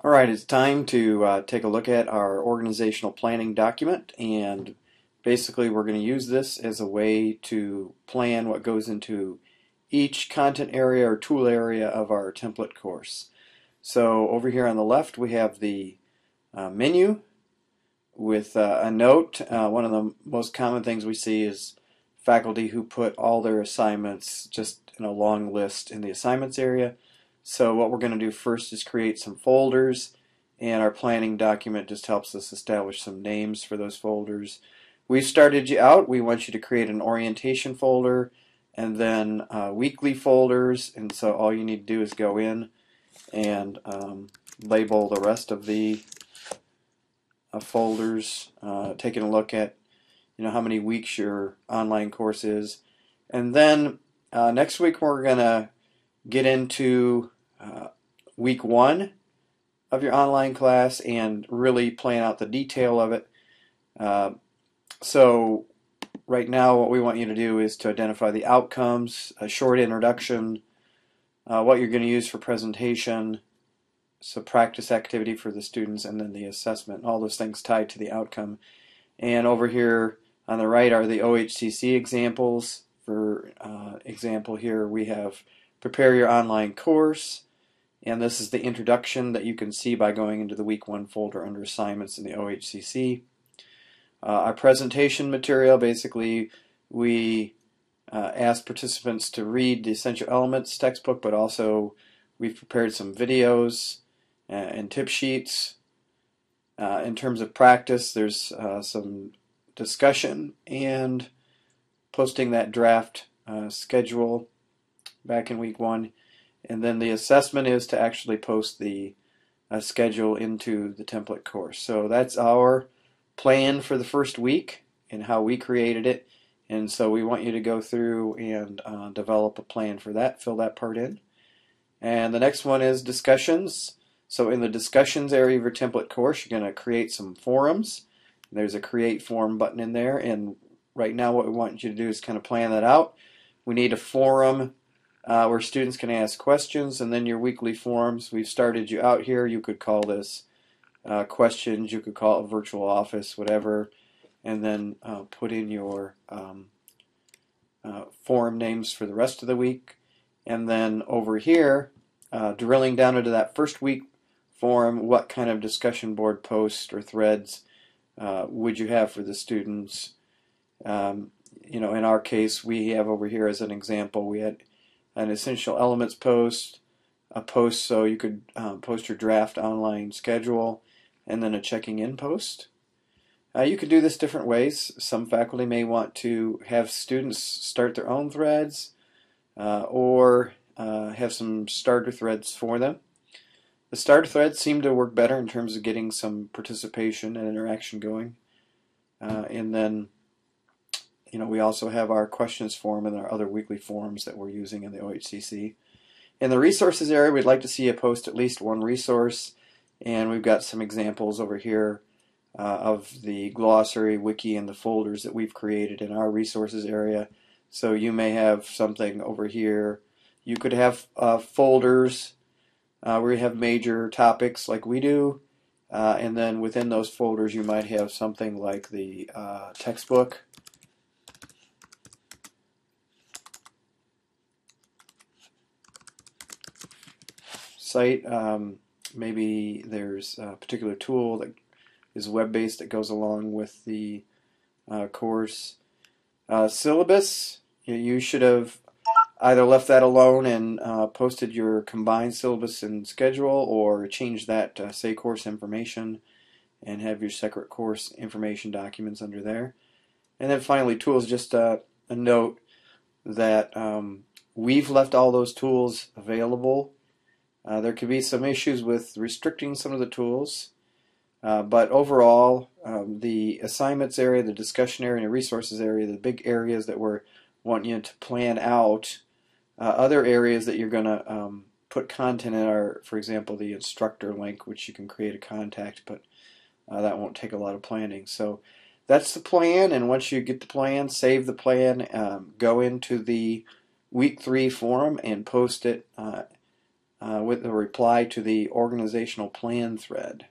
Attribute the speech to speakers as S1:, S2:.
S1: All right, it's time to take a look at our organizational planning document, and basically we're going to use this as a way to plan what goes into each content area or tool area of our template course. So over here on the left we have the menu with a note. One of the most common things we see is faculty who put all their assignments just in a long list in the assignments area. So what we're going to do first is create some folders, and our planning document just helps us establish some names for those folders. We've started you out. We want you to create an orientation folder and then weekly folders, and so all you need to do is go in and label the rest of the folders, taking a look at how many weeks your online course is. And then next week we're going to get into week 1 of your online class and really plan out the detail of it. So right now what we want you to do is to identify the outcomes, a short introduction, what you're going to use for presentation, so practice activity for the students, and then the assessment, all those things tied to the outcome. And over here on the right are the OHCC examples. For example, here we have prepare your online course, and this is the introduction that you can see by going into the week 1 folder under assignments in the OHCC. Our presentation material, basically we ask participants to read the Essential Elements textbook, but also we've prepared some videos and tip sheets. In terms of practice, there's some discussion and posting that draft schedule back in week 1, and then the assessment is to actually post the schedule into the template course. So that's our plan for the first week and how we created it, and so we want you to go through and develop a plan for that, fill that part in. And the next one is discussions. So in the discussions area of your template course, you're going to create some forums. There's a create forum button in there, and right now what we want you to do is kind of plan that out. We need a forum where students can ask questions, and then your weekly forums. We've started you out here. You could call this questions, you could call it virtual office, whatever, and then put in your forum names for the rest of the week. And then over here, drilling down into that first week forum, what kind of discussion board posts or threads would you have for the students? In our case, we have over here as an example, we had an Essential Elements post, a post so you could post your draft online schedule, and then a checking in post. You could do this different ways. Some faculty may want to have students start their own threads or have some starter threads for them. The starter threads seem to work better in terms of getting some participation and interaction going. And then we also have our questions forum and our other weekly forums that we're using in the OHCC. In the resources area, we'd like to see you post at least one resource, and we've got some examples over here of the glossary, wiki, and the folders that we've created in our resources area. So you may have something over here. You could have folders where you have major topics like we do, and then within those folders you might have something like the textbook. Site. Maybe there's a particular tool that is web-based that goes along with the course. Syllabus, you should have either left that alone and posted your combined syllabus and schedule, or changed that to say course information and have your separate course information documents under there. And then finally, tools, just a note that we've left all those tools available. There could be some issues with restricting some of the tools, but overall, the assignments area, the discussion area, and the resources area, the big areas that we're wanting you to plan out. Other areas that you're going to put content in are, for example, the instructor link, which you can create a contact, but that won't take a lot of planning. So that's the plan, and once you get the plan, save the plan, go into the week 3 forum and post it with the reply to the organizational plan thread.